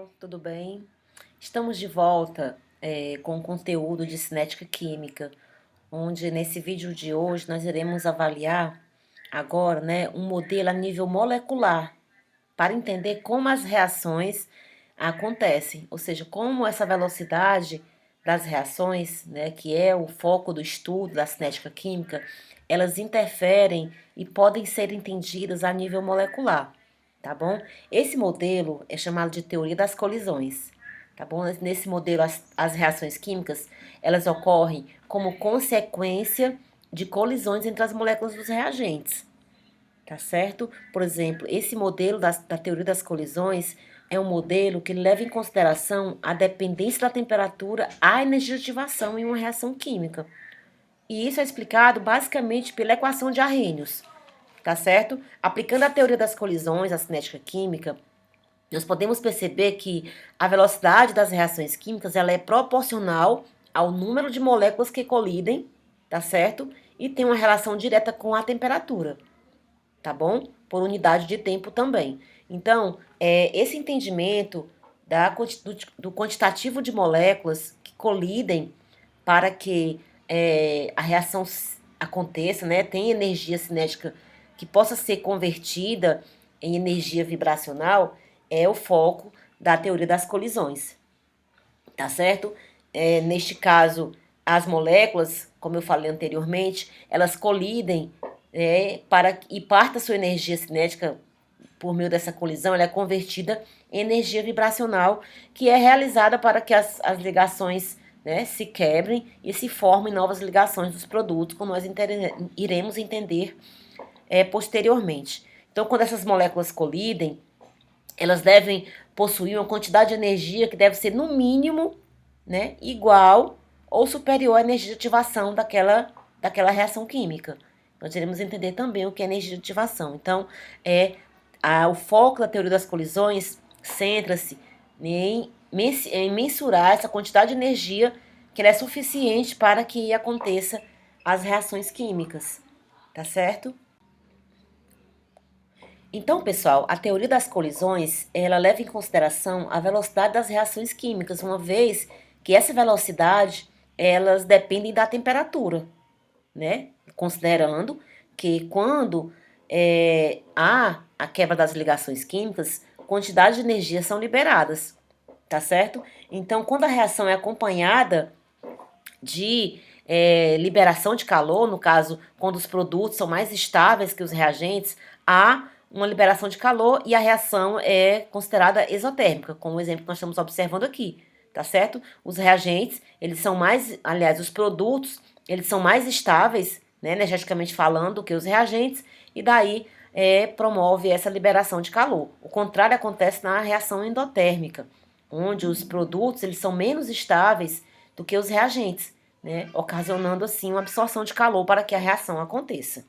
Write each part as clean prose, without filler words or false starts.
pessoal, tudo bem? Estamos de volta com conteúdo de cinética química, onde nesse vídeo de hoje nós iremos avaliar agora, né, um modelo a nível molecular para entender como as reações acontecem, ou seja, como essa velocidade das reações, né, que é o foco do estudo da cinética química, elas interferem e podem ser entendidas a nível molecular, tá bom? Esse modelo é chamado de teoria das colisões, tá bom? Nesse modelo, as reações químicas, elas ocorrem como consequência de colisões entre as moléculas dos reagentes, tá certo? Por exemplo, esse modelo da teoria das colisões é um modelo que leva em consideração a dependência da temperatura à energia de ativação em uma reação química. E isso é explicado basicamente pela equação de Arrhenius, tá certo? Aplicando a teoria das colisões, a cinética química, nós podemos perceber que a velocidade das reações químicas ela é proporcional ao número de moléculas que colidem, tá certo? E tem uma relação direta com a temperatura, tá bom? Por unidade de tempo também. Então, esse entendimento do quantitativo de moléculas que colidem para que a reação aconteça, né? Tem energia cinética que possa ser convertida em energia vibracional, é o foco da teoria das colisões, tá certo? Neste caso, as moléculas, como eu falei anteriormente, elas colidem e parte da sua energia cinética por meio dessa colisão, ela é convertida em energia vibracional, que é realizada para que as ligações, né, se quebrem e se formem novas ligações dos produtos, como nós iremos entender posteriormente. Então, quando essas moléculas colidem, elas devem possuir uma quantidade de energia que deve ser, no mínimo, né, igual ou superior à energia de ativação daquela reação química. Nós iremos entender também o que é energia de ativação. Então, o foco da teoria das colisões centra-se em mensurar essa quantidade de energia que ela é suficiente para que aconteça as reações químicas, tá certo? Então, pessoal, a teoria das colisões, ela leva em consideração a velocidade das reações químicas, uma vez que essa velocidade, elas dependem da temperatura, né? Considerando que quando há a quebra das ligações químicas, quantidade de energia são liberadas, tá certo? Então, quando a reação é acompanhada de liberação de calor, no caso, quando os produtos são mais estáveis que os reagentes, há uma liberação de calor e a reação é considerada exotérmica, como o exemplo que nós estamos observando aqui, tá certo? Os reagentes, eles são mais, aliás, os produtos, eles são mais estáveis, né, energeticamente falando, que os reagentes, e daí promove essa liberação de calor. O contrário acontece na reação endotérmica, onde os produtos, eles são menos estáveis do que os reagentes, né, ocasionando assim uma absorção de calor para que a reação aconteça.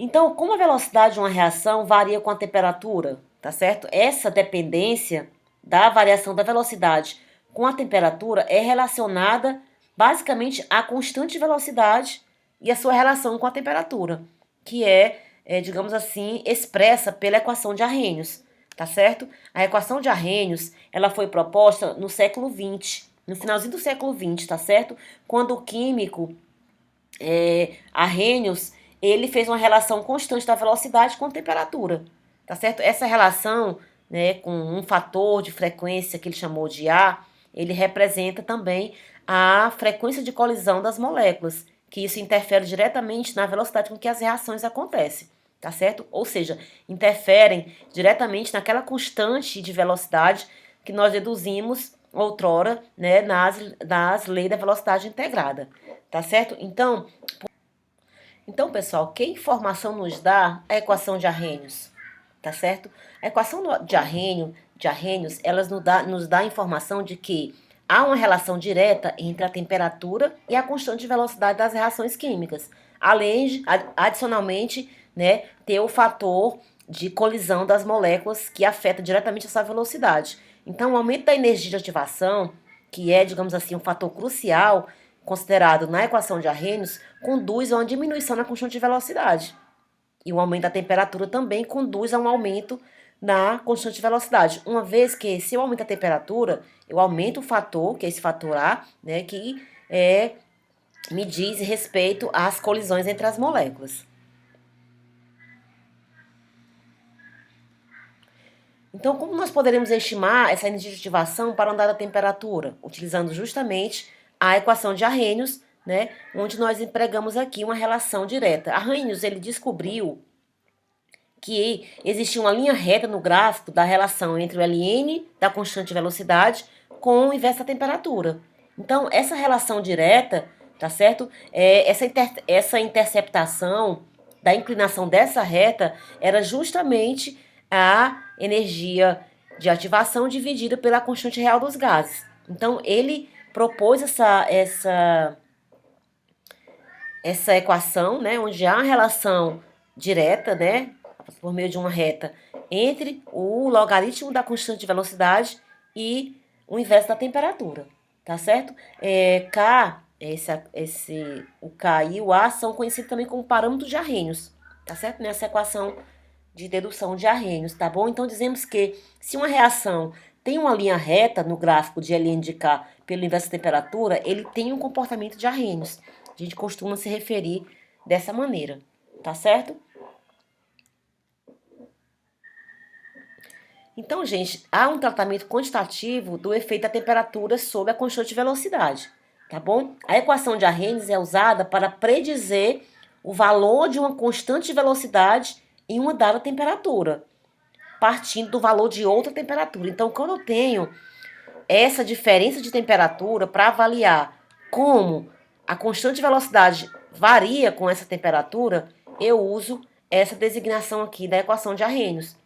Então, como a velocidade de uma reação varia com a temperatura, tá certo? Essa dependência da variação da velocidade com a temperatura é relacionada basicamente à constante de velocidade e a sua relação com a temperatura, que digamos assim, expressa pela equação de Arrhenius, tá certo? A equação de Arrhenius, ela foi proposta no século XX, no finalzinho do século XX, tá certo? Quando o químico Arrhenius, ele fez uma relação constante da velocidade com a temperatura, tá certo? Essa relação, né, com um fator de frequência que ele chamou de A, ele representa também a frequência de colisão das moléculas, que isso interfere diretamente na velocidade com que as reações acontecem, tá certo? Ou seja, interferem diretamente naquela constante de velocidade que nós deduzimos outrora, né, nas leis da velocidade integrada, tá certo? Então, pessoal, que informação nos dá a equação de Arrhenius, tá certo? A equação de Arrhenius, elas nos dá a informação de que há uma relação direta entre a temperatura e a constante de velocidade das reações químicas, além de, adicionalmente, né, ter o fator de colisão das moléculas que afeta diretamente essa velocidade. Então, o aumento da energia de ativação, que é, digamos assim, um fator crucial, considerado na equação de Arrhenius, conduz a uma diminuição na constante de velocidade. E o aumento da temperatura também conduz a um aumento na constante de velocidade. Uma vez que, se eu aumento a temperatura, eu aumento o fator, que é esse fator A, né, que me diz respeito às colisões entre as moléculas. Então, como nós poderemos estimar essa energia de ativação para andar da temperatura? Utilizando justamente a equação de Arrhenius, né, onde nós empregamos aqui uma relação direta. Arrhenius, ele descobriu que existia uma linha reta no gráfico da relação entre o Ln da constante de velocidade com o inverso da temperatura. Então, essa relação direta, tá certo? Essa interceptação da inclinação dessa reta era justamente a energia de ativação dividida pela constante real dos gases. Então, ele propôs essa equação, né, onde há uma relação direta, né, por meio de uma reta, entre o logaritmo da constante de velocidade e o inverso da temperatura, tá certo? O K e o A são conhecidos também como parâmetros de Arrhenius, tá certo? Nessa equação de dedução de Arrhenius, tá bom? Então, dizemos que se uma reação tem uma linha reta no gráfico de Ln de K pelo inverso da temperatura, ele tem um comportamento de Arrhenius. A gente costuma se referir dessa maneira, tá certo? Então, gente, há um tratamento quantitativo do efeito da temperatura sobre a constante de velocidade, tá bom? A equação de Arrhenius é usada para predizer o valor de uma constante de velocidade em uma dada temperatura, partindo do valor de outra temperatura. Então, quando eu tenho essa diferença de temperatura para avaliar como a constante de velocidade varia com essa temperatura, eu uso essa designação aqui da equação de Arrhenius,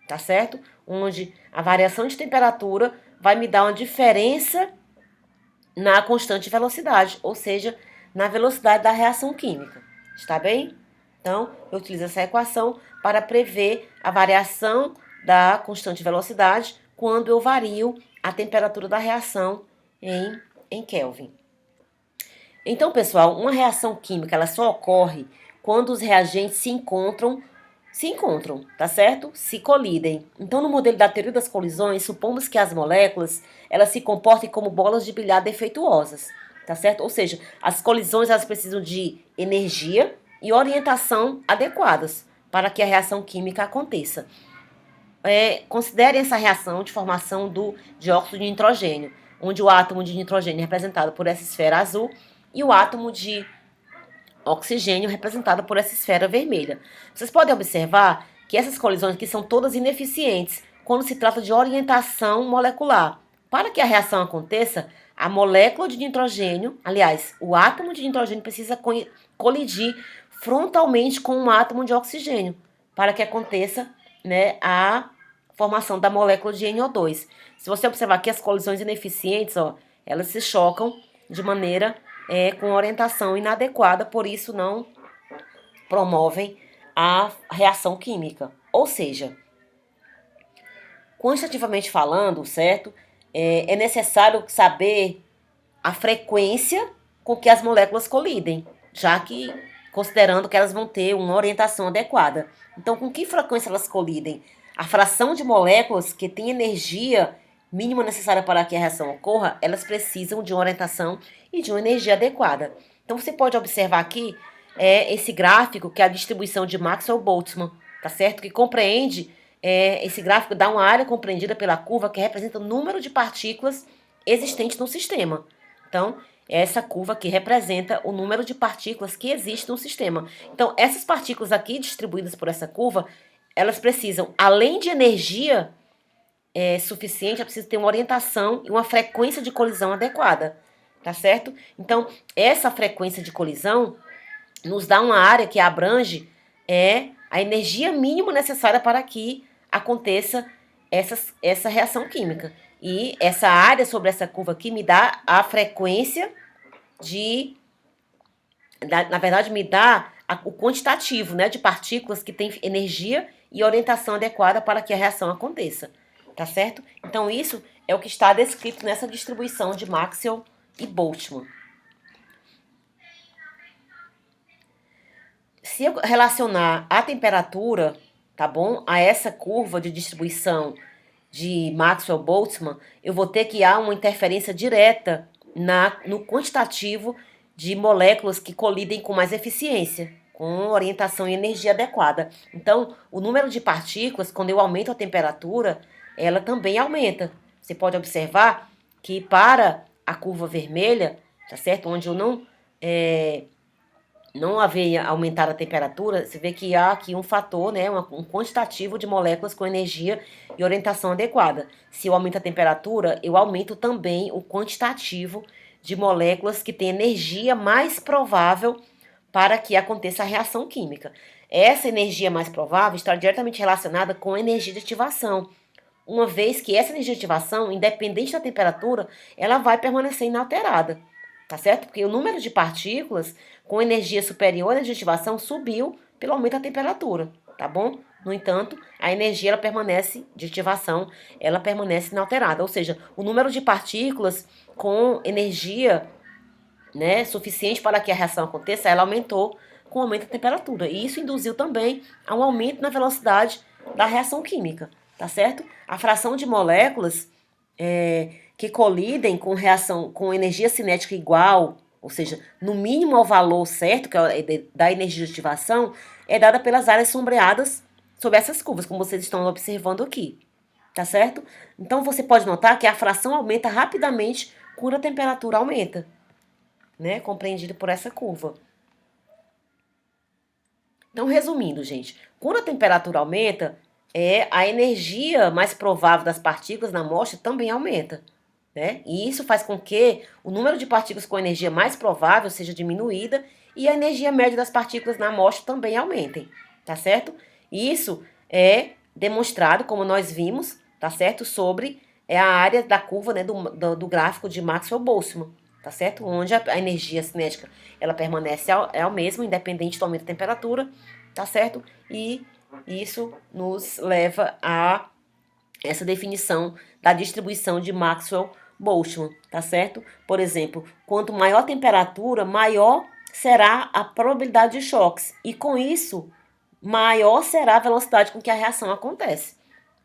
tá certo? Onde a variação de temperatura vai me dar uma diferença na constante de velocidade, ou seja, na velocidade da reação química. Está bem? Então, eu utilizo essa equação para prever a variação da constante de velocidade quando eu vario a temperatura da reação em Kelvin. Então, pessoal, uma reação química ela só ocorre quando os reagentes se encontram, tá certo? Se colidem. Então, no modelo da teoria das colisões, supomos que as moléculas elas se comportem como bolas de bilhar defeituosas, tá certo? Ou seja, as colisões elas precisam de energia e orientação adequadas para que a reação química aconteça. Considerem essa reação de formação do dióxido de nitrogênio, onde o átomo de nitrogênio é representado por essa esfera azul e o átomo de oxigênio representado por essa esfera vermelha. Vocês podem observar que essas colisões aqui são todas ineficientes quando se trata de orientação molecular. Para que a reação aconteça, a molécula de nitrogênio, aliás, o átomo de nitrogênio precisa colidir frontalmente com um átomo de oxigênio para que aconteça, né, a formação da molécula de NO2. Se você observar aqui as colisões ineficientes, ó, elas se chocam de maneira com orientação inadequada, por isso não promovem a reação química. Ou seja, quantitativamente falando, certo? É necessário saber a frequência com que as moléculas colidem, já que considerando que elas vão ter uma orientação adequada. Então, com que frequência elas colidem? A fração de moléculas que tem energia mínima necessária para que a reação ocorra, elas precisam de uma orientação e de uma energia adequada. Então, você pode observar aqui esse gráfico, que é a distribuição de Maxwell-Boltzmann, tá certo? Que compreende, esse gráfico dá uma área compreendida pela curva que representa o número de partículas existentes no sistema. Então, essa curva aqui representa o número de partículas que existem no sistema. Então, essas partículas aqui distribuídas por essa curva, elas precisam, além de energia suficiente, é preciso ter uma orientação e uma frequência de colisão adequada, tá certo? Então, essa frequência de colisão nos dá uma área que abrange a energia mínima necessária para que aconteça essa reação química. E essa área sobre essa curva aqui me dá a frequência na verdade, me dá o quantitativo, né, de partículas que tem energia e orientação adequada para que a reação aconteça. Tá certo? Então, isso é o que está descrito nessa distribuição de Maxwell e Boltzmann. Se eu relacionar a temperatura, tá bom, a essa curva de distribuição de Maxwell-Boltzmann, eu vou ter que há uma interferência direta no quantitativo de moléculas que colidem com mais eficiência, com orientação e energia adequada. Então, o número de partículas, quando eu aumento a temperatura, ela também aumenta. Você pode observar que para a curva vermelha, tá certo? Onde eu não haver aumentar a temperatura, você vê que há aqui um fator, né, um quantitativo de moléculas com energia e orientação adequada. Se eu aumento a temperatura, eu aumento também o quantitativo de moléculas que têm energia mais provável para que aconteça a reação química. Essa energia mais provável está diretamente relacionada com a energia de ativação, uma vez que essa energia de ativação, independente da temperatura, ela vai permanecer inalterada, tá certo? Porque o número de partículas com energia superior à energia de ativação subiu pelo aumento da temperatura, tá bom? No entanto, a energia ela permanece de ativação, ela permanece inalterada, ou seja, o número de partículas com energia, né, suficiente para que a reação aconteça, ela aumentou com o aumento da temperatura. E isso induziu também a um aumento na velocidade da reação química, tá certo? A fração de moléculas que colidem com reação com energia cinética igual, ou seja, no mínimo ao valor certo, que é da energia de ativação, é dada pelas áreas sombreadas sobre essas curvas, como vocês estão observando aqui, tá certo? Então você pode notar que a fração aumenta rapidamente quando a temperatura aumenta, né? Compreendido por essa curva. Então, resumindo, gente, quando a temperatura aumenta, a energia mais provável das partículas na amostra também aumenta, né? E isso faz com que o número de partículas com energia mais provável seja diminuída e a energia média das partículas na amostra também aumentem, tá certo? Isso é demonstrado, como nós vimos, tá certo? Sobre a área da curva, né, do gráfico de Maxwell-Boltzmann, tá certo? Onde a energia cinética ela permanece ao mesmo, independente do aumento da temperatura, tá certo? E isso nos leva a essa definição da distribuição de Maxwell-Boltzmann, tá certo? Por exemplo, quanto maior a temperatura, maior será a probabilidade de choques. E com isso, maior será a velocidade com que a reação acontece.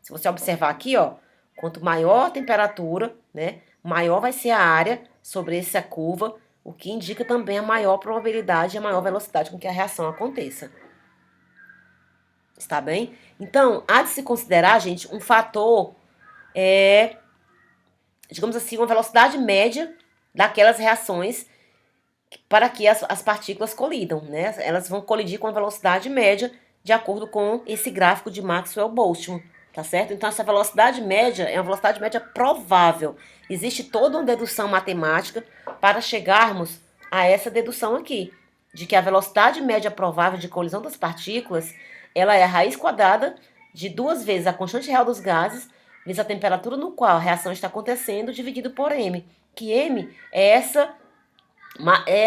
Se você observar aqui, ó, quanto maior a temperatura, né, maior vai ser a área sobre essa curva, o que indica também a maior probabilidade e a maior velocidade com que a reação aconteça. Está bem? Então, há de se considerar, gente, um fator, digamos assim, uma velocidade média daquelas reações para que as partículas colidam, né? Elas vão colidir com a velocidade média de acordo com esse gráfico de Maxwell-Boltzmann, tá certo? Então, essa velocidade média é uma velocidade média provável. Existe toda uma dedução matemática para chegarmos a essa dedução aqui, de que a velocidade média provável de colisão das partículas, ela é a raiz quadrada de 2 vezes a constante real dos gases, vezes a temperatura no qual a reação está acontecendo, dividido por m, que m é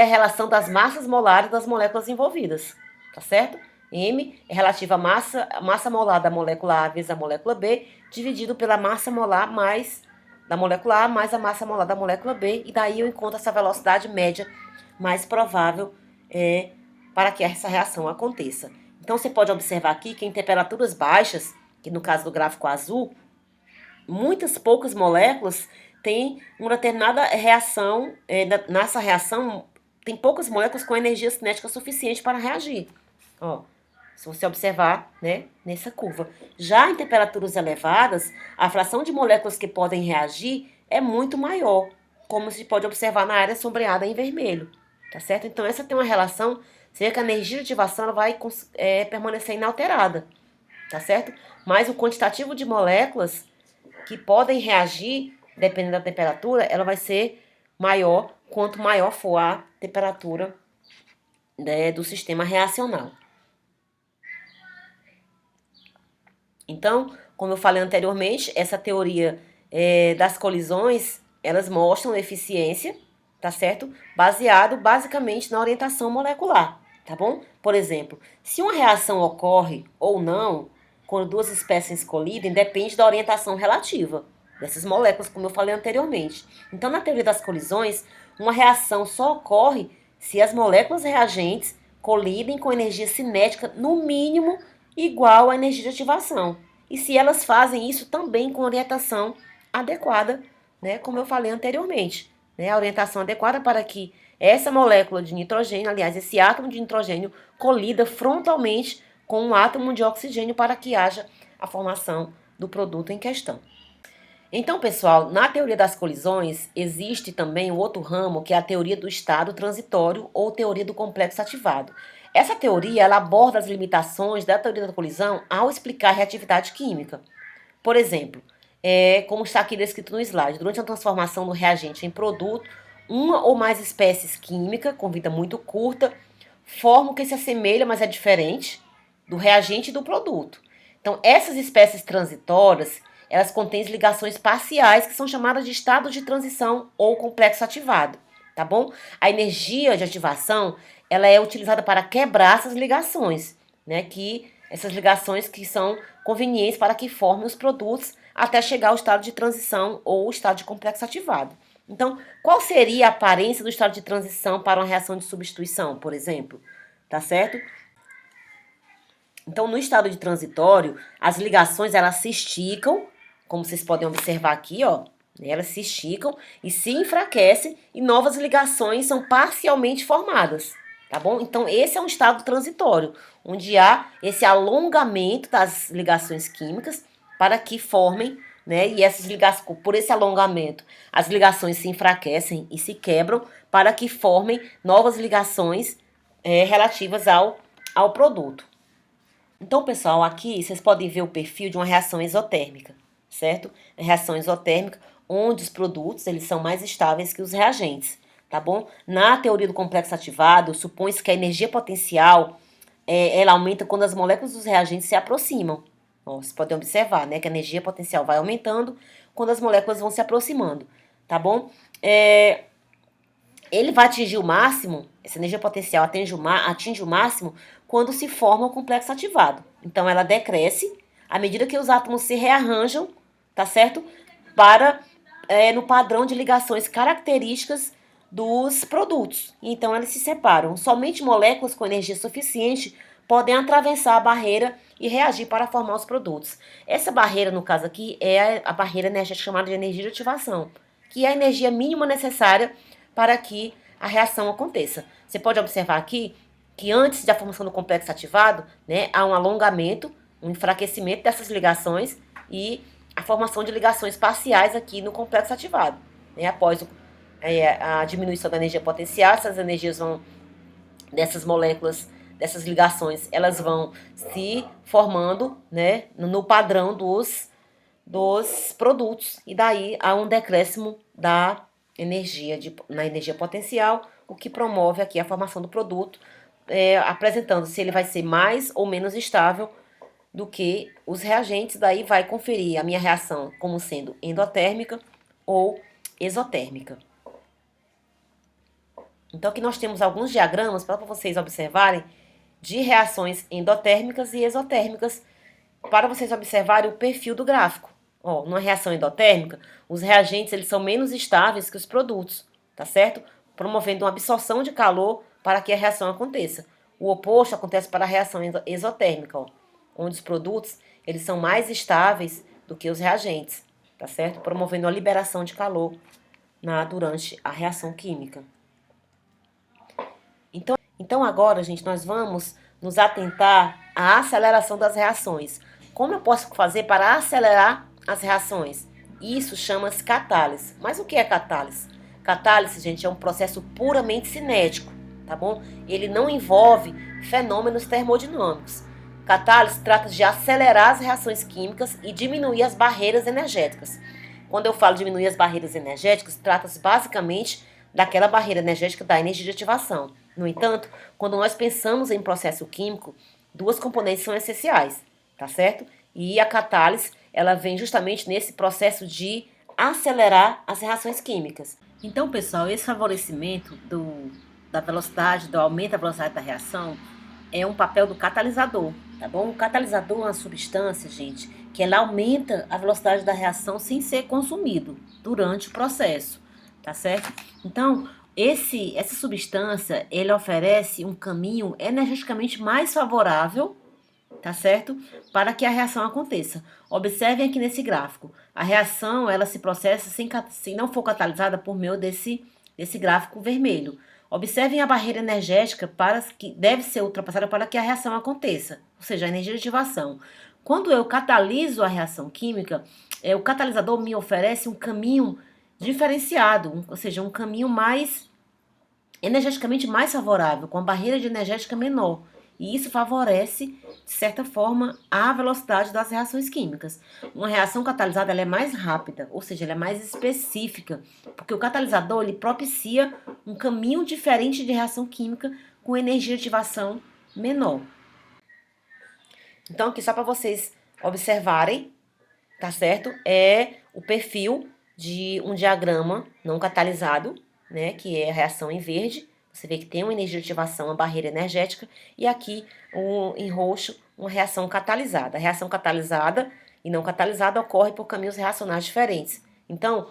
a relação das massas molares das moléculas envolvidas, tá certo? M é relativa à massa molar da molécula A vezes a molécula B, dividido pela massa molar mais da molécula A mais a massa molar da molécula B, e daí eu encontro essa velocidade média mais provável para que essa reação aconteça. Então, você pode observar aqui que em temperaturas baixas, que no caso do gráfico azul, muitas poucas moléculas têm uma determinada reação, nessa reação tem poucas moléculas com energia cinética suficiente para reagir. Ó, se você observar, né, nessa curva. Já em temperaturas elevadas, a fração de moléculas que podem reagir é muito maior, como se pode observar na área sombreada em vermelho, tá certo? Então, essa tem uma relação, você vê que a energia de ativação ela vai permanecer inalterada, tá certo? Mas o quantitativo de moléculas que podem reagir, dependendo da temperatura, ela vai ser maior quanto maior for a temperatura, né, do sistema reacional. Então, como eu falei anteriormente, essa teoria das colisões, elas mostram eficiência, tá certo? Baseado basicamente na orientação molecular, tá bom? Por exemplo, se uma reação ocorre ou não, quando duas espécies colidem, depende da orientação relativa dessas moléculas, como eu falei anteriormente. Então, na teoria das colisões, uma reação só ocorre se as moléculas reagentes colidem com energia cinética no mínimo igual à energia de ativação. E se elas fazem isso também com orientação adequada, né, como eu falei anteriormente, né, a orientação adequada para que essa molécula de nitrogênio, aliás, esse átomo de nitrogênio colida frontalmente com um átomo de oxigênio para que haja a formação do produto em questão. Então, pessoal, na teoria das colisões, existe também um outro ramo, que é a teoria do estado transitório ou teoria do complexo ativado. Essa teoria, ela aborda as limitações da teoria da colisão ao explicar a reatividade química. Por exemplo, como está aqui descrito no slide, durante a transformação do reagente em produto, uma ou mais espécies químicas, com vida muito curta, formam o que se assemelha, mas é diferente, do reagente e do produto. Então, essas espécies transitórias, elas contêm ligações parciais, que são chamadas de estados de transição ou complexo ativado, tá bom? A energia de ativação, ela é utilizada para quebrar essas ligações, né? Essas ligações que são convenientes para que formem os produtos até chegar ao estado de transição ou estado de complexo ativado. Então, qual seria a aparência do estado de transição para uma reação de substituição, por exemplo? Tá certo? Então, no estado de transitório, as ligações elas se esticam, como vocês podem observar aqui, ó, elas se esticam e se enfraquecem e novas ligações são parcialmente formadas, tá bom? Então, esse é um estado transitório, onde há esse alongamento das ligações químicas para que formem, né, e essas ligações, por esse alongamento, as ligações se enfraquecem e se quebram para que formem novas ligações relativas ao produto. Então, pessoal, aqui vocês podem ver o perfil de uma reação exotérmica, certo? A reação exotérmica, onde os produtos eles são mais estáveis que os reagentes, tá bom? Na teoria do complexo ativado, supõe-se que a energia potencial ela aumenta quando as moléculas dos reagentes se aproximam. Ó, vocês podem observar, né, que a energia potencial vai aumentando quando as moléculas vão se aproximando, tá bom? Ele vai atingir o máximo, essa energia potencial atinge o máximo quando se forma o complexo ativado. Então, ela decresce à medida que os átomos se rearranjam, tá certo? No padrão de ligações características dos produtos. Então, eles se separam. Somente moléculas com energia suficiente podem atravessar a barreira e reagir para formar os produtos. Essa barreira, no caso aqui, é a barreira energética chamada de energia de ativação, que é a energia mínima necessária para que a reação aconteça. Você pode observar aqui que antes da formação do complexo ativado, né, há um alongamento, um enfraquecimento dessas ligações e a formação de ligações parciais aqui no complexo ativado. Né, após a diminuição da energia potencial, essas energias dessas moléculas, dessas ligações, elas vão se formando, né, no padrão dos produtos. E daí há um decréscimo na energia potencial, o que promove aqui a formação do produto, apresentando se ele vai ser mais ou menos estável do que os reagentes. Daí vai conferir a minha reação como sendo endotérmica ou exotérmica. Então aqui nós temos alguns diagramas para vocês observarem de reações endotérmicas e exotérmicas, para vocês observarem o perfil do gráfico. Ó, numa reação endotérmica, os reagentes eles são menos estáveis que os produtos, tá certo? Promovendo uma absorção de calor para que a reação aconteça. O oposto acontece para a reação exotérmica, ó, onde os produtos eles são mais estáveis do que os reagentes, tá certo? Promovendo a liberação de calor durante a reação química. Então agora, gente, nós vamos nos atentar à aceleração das reações. Como eu posso fazer para acelerar as reações? Isso chama-se catálise. Mas o que é catálise? Catálise, gente, é um processo puramente cinético, tá bom? Ele não envolve fenômenos termodinâmicos. Catálise trata de acelerar as reações químicas e diminuir as barreiras energéticas. Quando eu falo diminuir as barreiras energéticas, trata-se basicamente daquela barreira energética da energia de ativação. No entanto, quando nós pensamos em processo químico, duas componentes são essenciais, tá certo? E a catálise, ela vem justamente nesse processo de acelerar as reações químicas. Então, pessoal, esse favorecimento da velocidade, do aumento da velocidade da reação, é um papel do catalisador, tá bom? O catalisador é uma substância, gente, que ela aumenta a velocidade da reação sem ser consumido durante o processo, tá certo? Então, Essa substância, ele oferece um caminho energeticamente mais favorável, tá certo? Para que a reação aconteça. Observem aqui nesse gráfico. A reação, ela se processa se não for catalisada por meio desse gráfico vermelho. Observem a barreira energética que deve ser ultrapassada para que a reação aconteça, ou seja, a energia de ativação. Quando eu cataliso a reação química, o catalisador me oferece um caminho diferenciado, ou seja, um caminho mais energeticamente mais favorável, com a barreira de energética menor. E isso favorece, de certa forma, a velocidade das reações químicas. Uma reação catalisada ela é mais rápida, ou seja, ela é mais específica, porque o catalisador ele propicia um caminho diferente de reação química com energia de ativação menor. Então, aqui só para vocês observarem, tá certo? É o perfil de um diagrama não catalisado, né, que é a reação em verde. Você vê que tem uma energia de ativação, uma barreira energética, e aqui em roxo, uma reação catalisada. A reação catalisada e não catalisada ocorre por caminhos reacionais diferentes. Então,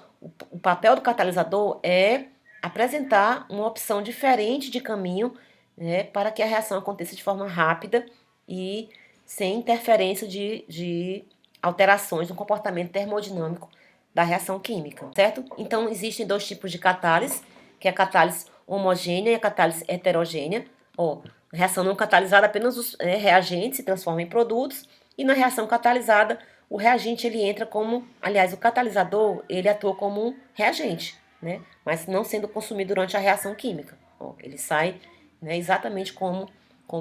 o papel do catalisador é apresentar uma opção diferente de caminho, né, para que a reação aconteça de forma rápida e sem interferência de alterações no comportamento termodinâmico da reação química, certo? Então, existem dois tipos de catálise, que é a catálise homogênea e a catálise heterogênea. Ó, na reação não catalisada, apenas os reagentes se transformam em produtos, e na reação catalisada, o reagente ele entra como, aliás, o catalisador ele atua como um reagente, né? Mas não sendo consumido durante a reação química. Ó, ele sai, né, exatamente como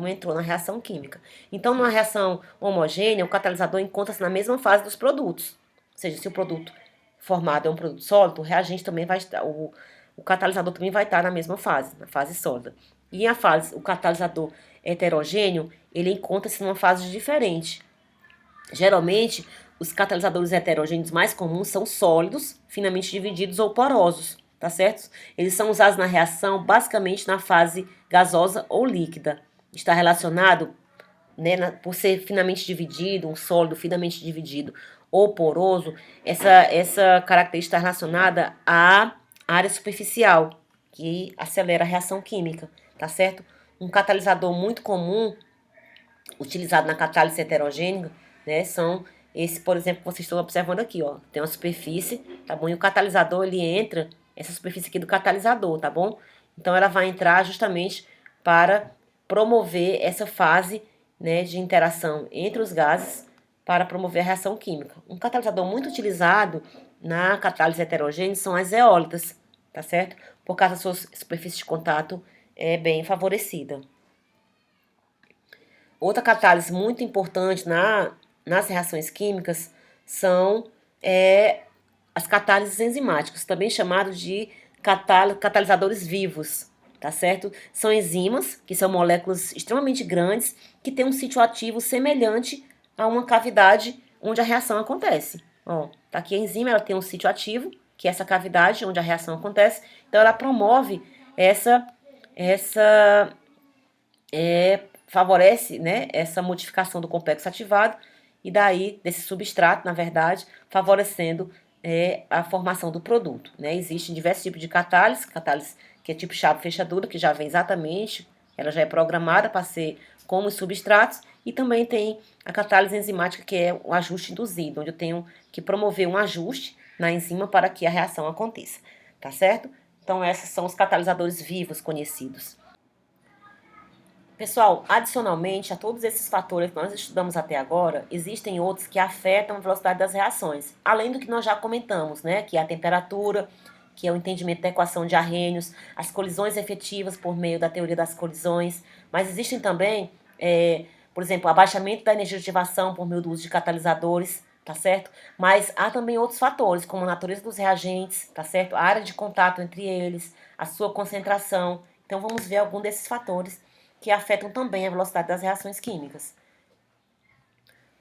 entrou na reação química. Então, numa reação homogênea, o catalisador encontra-se na mesma fase dos produtos. Ou seja, se o produto formado é um produto sólido, o reagente também vai estar, o catalisador também vai estar na mesma fase, na fase sólida. E o catalisador heterogêneo, ele encontra-se numa fase diferente. Geralmente, os catalisadores heterogêneos mais comuns são sólidos, finamente divididos ou porosos, tá certo? Eles são usados na reação basicamente na fase gasosa ou líquida. Está relacionado, né, por ser finamente dividido, um sólido finamente dividido ou poroso, essa característica está relacionada à área superficial, que acelera a reação química, tá certo? Um catalisador muito comum, utilizado na catálise heterogênea, né, são esse, por exemplo, que vocês estão observando aqui, ó. Tem uma superfície, tá bom? E o catalisador, ele entra, essa superfície aqui do catalisador, tá bom? Então, ela vai entrar justamente para promover essa fase, né, de interação entre os gases para promover a reação química. Um catalisador muito utilizado na catálise heterogênea são as zeólitas, tá certo? Por causa da sua superfície de contato bem favorecida. Outra catálise muito importante nas reações químicas são as catálises enzimáticas, também chamados de catalisadores vivos, tá certo? São enzimas, que são moléculas extremamente grandes, que têm um sítio ativo semelhante a uma cavidade onde a reação acontece. Ó, tá aqui a enzima, ela tem um sítio ativo, que é essa cavidade onde a reação acontece, então ela promove favorece, né, essa modificação do complexo ativado e daí desse substrato, na verdade, favorecendo a formação do produto, né? Existem diversos tipos de catálise que é tipo chave-fechadura, que já vem exatamente, ela já é programada para ser como os substratos, e também tem a catálise enzimática, que é o ajuste induzido, onde eu tenho que promover um ajuste na enzima para que a reação aconteça, tá certo? Então, esses são os catalisadores vivos conhecidos. Pessoal, adicionalmente a todos esses fatores que nós estudamos até agora, existem outros que afetam a velocidade das reações, além do que nós já comentamos, né? Que é a temperatura, que é o entendimento da equação de Arrhenius, as colisões efetivas por meio da teoria das colisões, mas existem também, por exemplo, o abaixamento da energia de ativação por meio do uso de catalisadores, tá certo? Mas há também outros fatores, como a natureza dos reagentes, tá certo? A área de contato entre eles, a sua concentração. Então vamos ver algum desses fatores que afetam também a velocidade das reações químicas.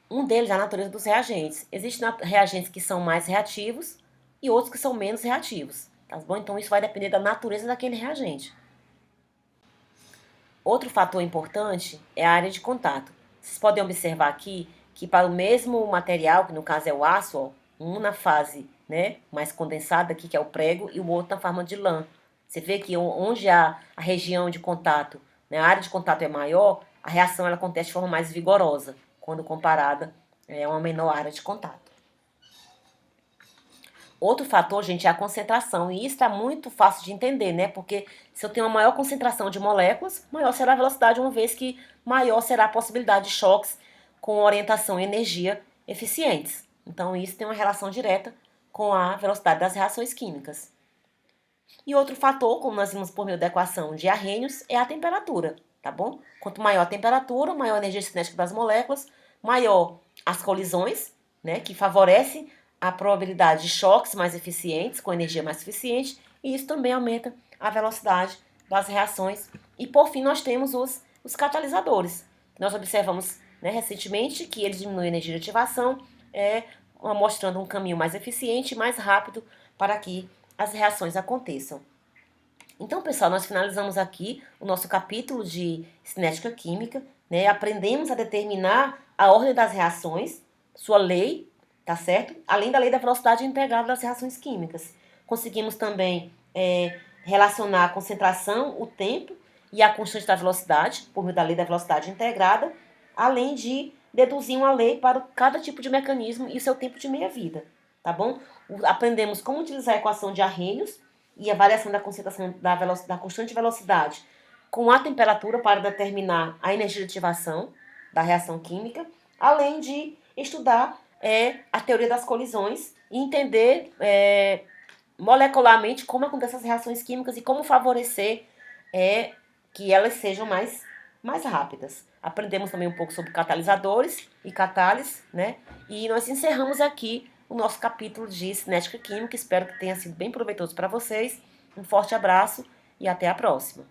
Um deles é a natureza dos reagentes. Existem reagentes que são mais reativos e outros que são menos reativos, tá bom? Então isso vai depender da natureza daquele reagente. Outro fator importante é a área de contato. Vocês podem observar aqui que para o mesmo material, que no caso é o aço, ó, um na fase, né, mais condensada aqui, que é o prego, e o outro na forma de lã, Você vê que onde a região de contato, né, a área de contato é maior, a reação ela acontece de forma mais vigorosa, quando comparada a uma menor área de contato. Outro fator, gente, é a concentração, e isso está muito fácil de entender, né? Porque se eu tenho uma maior concentração de moléculas, maior será a velocidade, uma vez que maior será a possibilidade de choques com orientação e energia eficientes. Então, isso tem uma relação direta com a velocidade das reações químicas. E outro fator, como nós vimos por meio da equação de Arrhenius, é a temperatura, tá bom? Quanto maior a temperatura, maior a energia cinética das moléculas, maior as colisões, né, que favorecem a probabilidade de choques mais eficientes, com energia mais eficiente, e isso também aumenta a velocidade das reações. E por fim, nós temos os catalisadores. Nós observamos, né, recentemente que eles diminuem a energia de ativação, mostrando um caminho mais eficiente e mais rápido para que as reações aconteçam. Então, pessoal, nós finalizamos aqui o nosso capítulo de cinética química, né? Aprendemos a determinar a ordem das reações, sua lei, tá certo? Além da lei da velocidade integrada das reações químicas. Conseguimos também relacionar a concentração, o tempo e a constante da velocidade, por meio da lei da velocidade integrada, além de deduzir uma lei para cada tipo de mecanismo e seu tempo de meia-vida, tá bom? Aprendemos como utilizar a equação de Arrhenius e a variação da concentração da constante velocidade com a temperatura para determinar a energia de ativação da reação química, além de estudar a teoria das colisões e entender molecularmente como acontecem as reações químicas e como favorecer que elas sejam mais rápidas. Aprendemos também um pouco sobre catalisadores e catálises, né? E nós encerramos aqui o nosso capítulo de cinética química. Espero que tenha sido bem proveitoso para vocês. Um forte abraço e até a próxima.